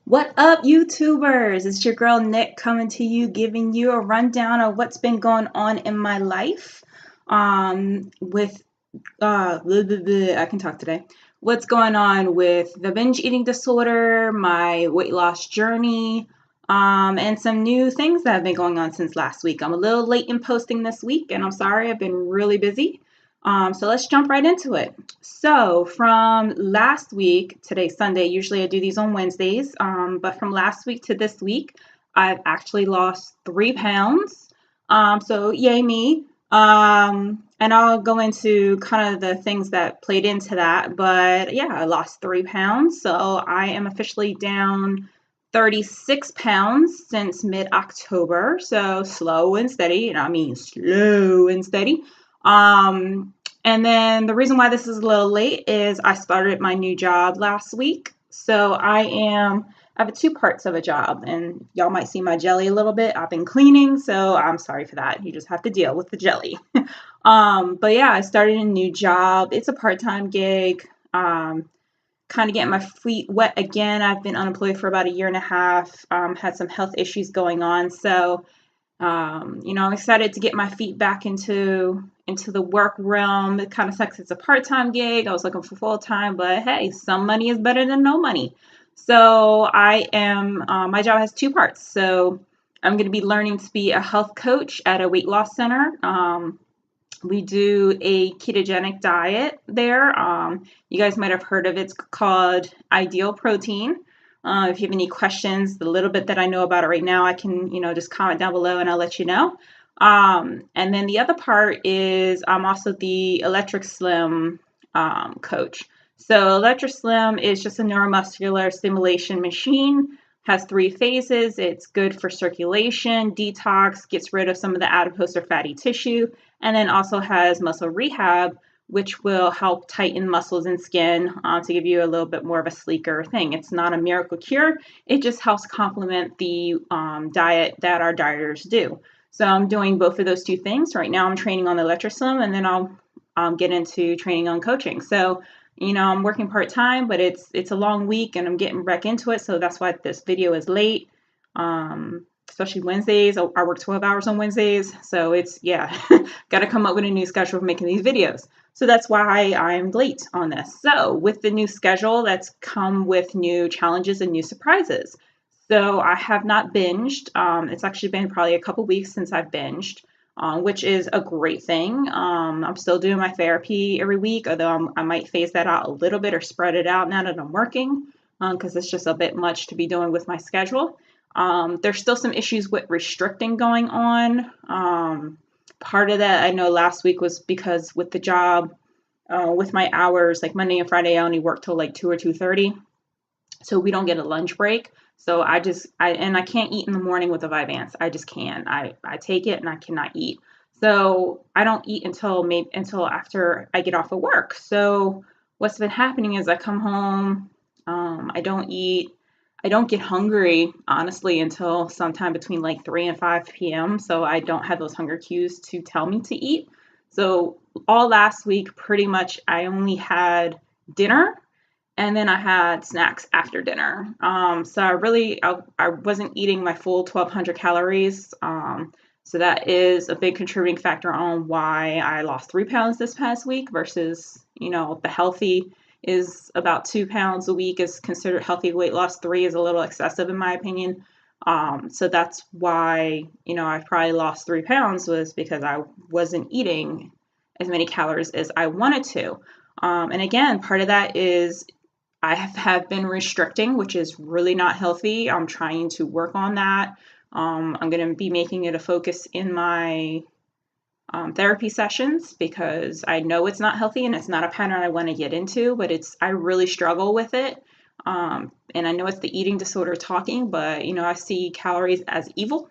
What up, YouTubers? It's your girl Nick coming to you, giving you a rundown of what's been going on in my life. With I can talk today. What's going on with the binge eating disorder, my weight loss journey, and some new things that have been going on since last week. I'm a little late in posting this week, and I'm sorry, I've been really busy. So let's jump right into it. So from last week, today's Sunday, usually I do these on Wednesdays, but from last week to this week, I've actually lost 3 pounds. So yay me. And I'll go into kind of the things that played into that, but yeah, I lost 3 pounds. So I am officially down 36 pounds since mid-October. So slow and steady, and I mean slow and steady. And then the reason why this is a little late is I started my new job last week. So I have two parts of a job, and y'all might see my jelly a little bit. I've been cleaning, so I'm sorry for that. You just have to deal with the jelly. But yeah, I started a new job. It's a part-time gig. Kind of getting my feet wet again. I've been unemployed for about a year and a half. Had some health issues going on, so I'm excited to get my feet back into the work realm. It kind of sucks. It's a part-time gig. I was looking for full-time, but hey, some money is better than no money. So my job has two parts. So I'm going to be learning to be a health coach at a weight loss center. We do a ketogenic diet there. You guys might have heard of it. It's called Ideal Protein. If you have any questions, the little bit that I know about it right now, I can, just comment down below and I'll let you know. And then the other part is I'm also the Electric Slim coach. So Electric Slim is just a neuromuscular stimulation machine, has 3 phases. It's good for circulation, detox, gets rid of some of the adipose or fatty tissue, and then also has muscle rehab, which will help tighten muscles and skin to give you a little bit more of a sleeker thing. It's not a miracle cure. It just helps complement the diet that our dieters do. So I'm doing both of those two things. Right now I'm training on the Electric Slim, and then I'll get into training on coaching. So, I'm working part-time, but it's a long week and I'm getting back into it. So that's why this video is late. Especially Wednesdays. I work 12 hours on Wednesdays. So got to come up with a new schedule for making these videos. So that's why I'm late on this. So with the new schedule, that's come with new challenges and new surprises. So I have not binged. It's actually been probably a couple weeks since I've binged, which is a great thing. I'm still doing my therapy every week, although I might phase that out a little bit or spread it out now that I'm working, because it's just a bit much to be doing with my schedule. There's still some issues with restricting going on. Part of that I know last week was because with the job, with my hours, like Monday and Friday, I only work till like 2 or 2:30. So we don't get a lunch break. So I can't eat in the morning with a Vyvanse. I just can't. I take it and I cannot eat. So I don't eat until after I get off of work. So what's been happening is I come home, I don't eat. I don't get hungry, honestly, until sometime between like 3 and 5 p.m. So I don't have those hunger cues to tell me to eat. So all last week, pretty much, I only had dinner and then I had snacks after dinner. So I wasn't eating my full 1,200 calories. So that is a big contributing factor on why I lost 3 pounds this past week versus, the healthy is about 2 pounds a week is considered healthy. Weight loss 3 is a little excessive in my opinion. So that's why, I probably lost 3 pounds was because I wasn't eating as many calories as I wanted to. And again, part of that is I have been restricting, which is really not healthy. I'm trying to work on that. I'm going to be making it a focus in my therapy sessions because I know it's not healthy and it's not a pattern I want to get into, but I really struggle with it. And I know it's the eating disorder talking, but, I see calories as evil.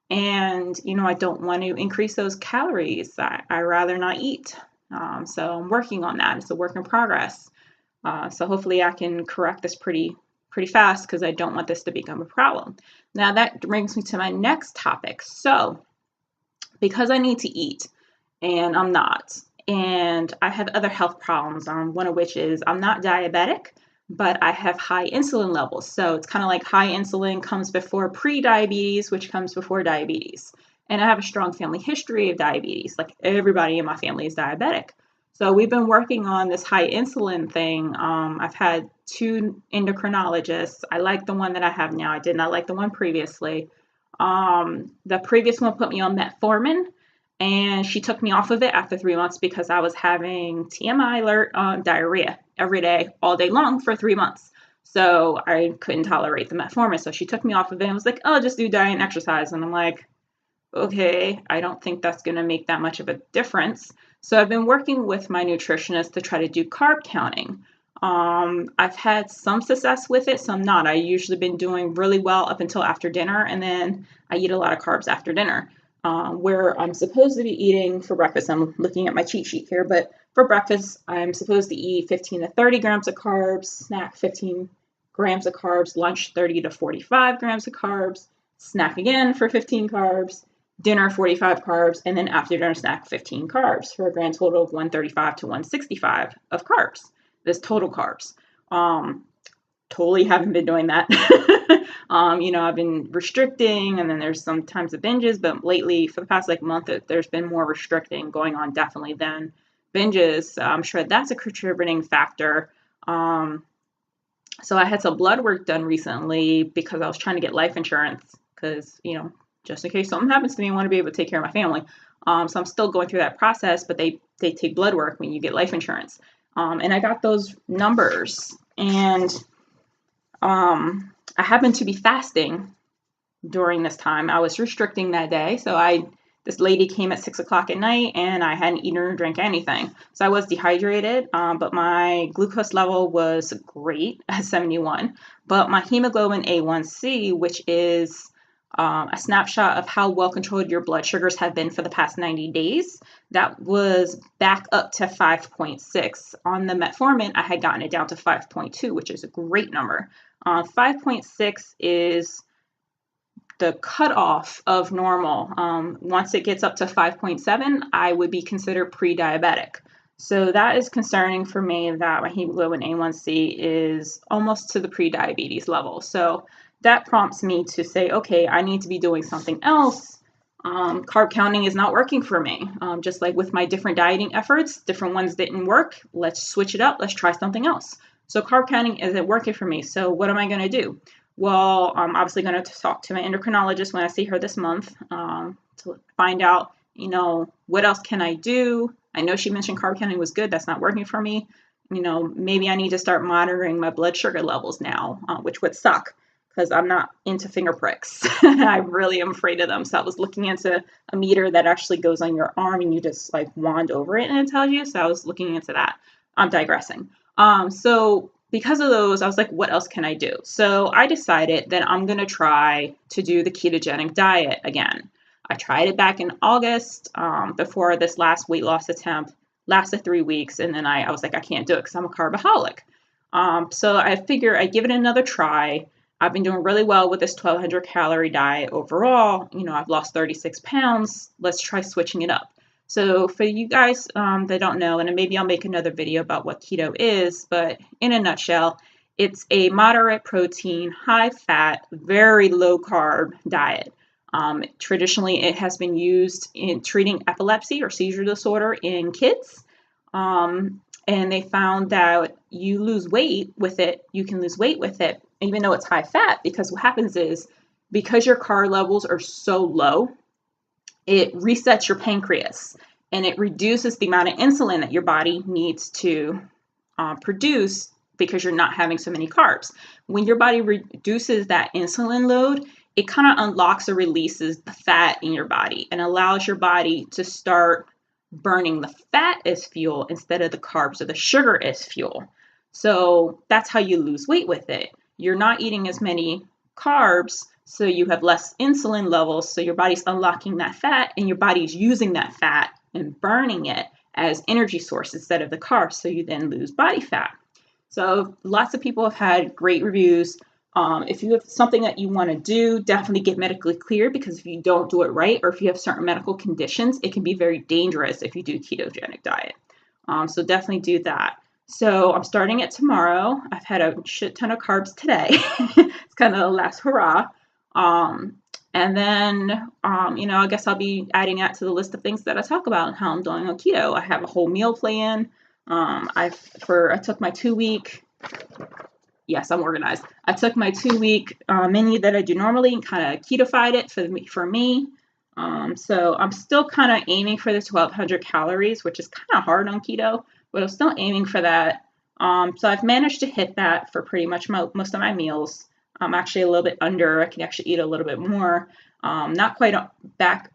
And, I don't want to increase those calories. I rather not eat. So I'm working on that. It's a work in progress. So hopefully I can correct this pretty fast because I don't want this to become a problem. Now that brings me to my next topic. So because I need to eat and I'm not, and I have other health problems, one of which is I'm not diabetic, but I have high insulin levels. So it's kind of like high insulin comes before pre-diabetes, which comes before diabetes. And I have a strong family history of diabetes. Like everybody in my family is diabetic. So we've been working on this high insulin thing. I've had 2 endocrinologists. I like the one that I have now. I did not like the one previously. The previous one put me on metformin, and she took me off of it after 3 months because I was having TMI alert diarrhea every day, all day long for 3 months. So I couldn't tolerate the metformin. So she took me off of it and was like, oh, just do diet and exercise. And I'm like, okay, I don't think that's going to make that much of a difference. So I've been working with my nutritionist to try to do carb counting. I've had some success with it, some not. I usually been doing really well up until after dinner, and then I eat a lot of carbs after dinner. Where I'm supposed to be eating for breakfast, I'm looking at my cheat sheet here, but for breakfast, I'm supposed to eat 15 to 30 grams of carbs, snack 15 grams of carbs, lunch 30 to 45 grams of carbs, snack again for 15 carbs, dinner 45 carbs, and then after dinner snack 15 carbs for a grand total of 135 to 165 of carbs. This total carbs. Totally haven't been doing that. I've been restricting, and then there's sometimes the binges, but lately for the past month, there's been more restricting going on definitely than binges. I'm sure that's a contributing factor. So I had some blood work done recently because I was trying to get life insurance because, just in case something happens to me, I want to be able to take care of my family. So I'm still going through that process, but they take blood work when you get life insurance. And I got those numbers, and I happened to be fasting during this time. I was restricting that day. So this lady came at 6 o'clock at night, and I hadn't eaten or drank anything. So I was dehydrated, but my glucose level was great at 71. But my hemoglobin A1C, which is a snapshot of how well controlled your blood sugars have been for the past 90 days, that was back up to 5.6. On the metformin, I had gotten it down to 5.2, which is a great number. 5.6 is the cutoff of normal. Once it gets up to 5.7, I would be considered pre-diabetic. So that is concerning for me that my hemoglobin A1C is almost to the pre-diabetes level. So that prompts me to say, okay, I need to be doing something else. Carb counting is not working for me. Just like with my different dieting efforts, different ones didn't work. Let's switch it up. Let's try something else. So carb counting isn't working for me. So what am I going to do? Well, I'm obviously going to talk to my endocrinologist when I see her this month to find out, what else can I do? I know she mentioned carb counting was good. That's not working for me. Maybe I need to start monitoring my blood sugar levels now, which would suck because I'm not into finger pricks. I really am afraid of them. So I was looking into a meter that actually goes on your arm and you just wand over it and it tells you. So I was looking into that. I'm digressing. So because of those, I was like, what else can I do? So I decided that I'm going to try to do the ketogenic diet again. I tried it back in August before this last weight loss attempt, lasted 3 weeks. And then I was like, I can't do it because I'm a carbaholic. So I figure I'd give it another try. I've been doing really well with this 1,200 calorie diet overall. I've lost 36 pounds. Let's try switching it up. So for you guys that don't know, and maybe I'll make another video about what keto is, but in a nutshell, it's a moderate protein, high fat, very low carb diet. Traditionally, it has been used in treating epilepsy or seizure disorder in kids. And they found that you lose weight with it. You can lose weight with it, even though it's high fat, because what happens is because your carb levels are so low, it resets your pancreas and it reduces the amount of insulin that your body needs to produce because you're not having so many carbs. When your body reduces that insulin load, it kind of unlocks or releases the fat in your body and allows your body to start burning the fat as fuel instead of the carbs or the sugar as fuel. So that's how you lose weight with it. You're not eating as many carbs, so you have less insulin levels, so your body's unlocking that fat and your body's using that fat and burning it as energy source instead of the carbs, so you then lose body fat. So lots of people have had great reviews. If you have something that you want to do, definitely get medically cleared, because if you don't do it right, or if you have certain medical conditions, it can be very dangerous if you do ketogenic diet. So definitely do that. So I'm starting it tomorrow. I've had a shit ton of carbs today. It's kind of the last hurrah. And then, I guess I'll be adding that to the list of things that I talk about and how I'm doing on keto. I have a whole meal plan. I took my 2 week. Yes, I'm organized. I took my 2 week menu that I do normally and kind of ketofied it for me. So I'm still kind of aiming for the 1,200 calories, which is kind of hard on keto, but I'm still aiming for that. So I've managed to hit that for pretty much most of my meals. I'm actually a little bit under. I can actually eat a little bit more. Not quite back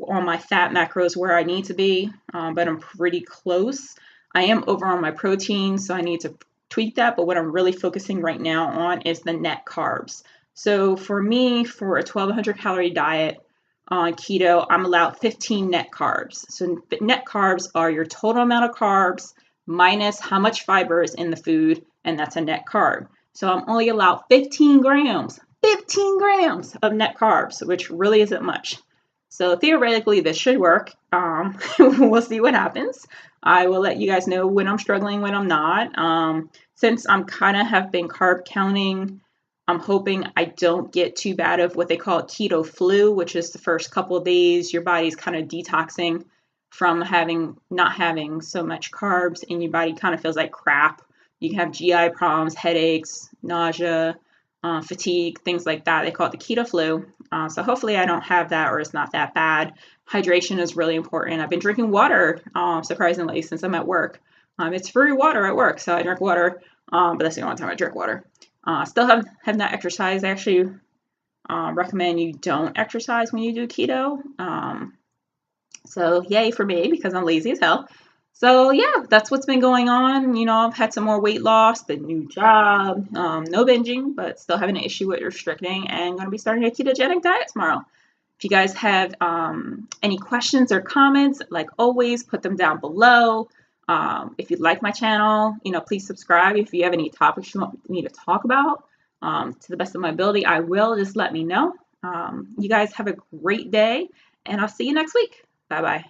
on my fat macros where I need to be, but I'm pretty close. I am over on my protein, so I need to tweak that. But what I'm really focusing right now on is the net carbs. So for me, for a 1,200 calorie diet on keto, I'm allowed 15 net carbs. So net carbs are your total amount of carbs minus how much fiber is in the food, and that's a net carb. So I'm only allowed 15 grams of net carbs, which really isn't much. So theoretically, this should work. We'll see what happens. I will let you guys know when I'm struggling, when I'm not. Since I'm kind of have been carb counting, I'm hoping I don't get too bad of what they call keto flu, which is the first couple of days your body's kind of detoxing from not having so much carbs, and your body kind of feels like crap. You can have GI problems, headaches, nausea, fatigue, things like that. They call it the keto flu. So hopefully I don't have that, or it's not that bad. Hydration is really important. I've been drinking water, surprisingly, since I'm at work. It's free water at work, so I drink water, but that's the only time I drink water. Still have not exercised. I actually recommend you don't exercise when you do keto. So yay for me, because I'm lazy as hell. So yeah, that's what's been going on. I've had some more weight loss, the new job, no binging, but still having an issue with restricting, and going to be starting a ketogenic diet tomorrow. If you guys have any questions or comments, like always, put them down below. If you like my channel, please subscribe. If you have any topics you want me to talk about, to the best of my ability, I will. Just let me know. You guys have a great day, and I'll see you next week. Bye-bye.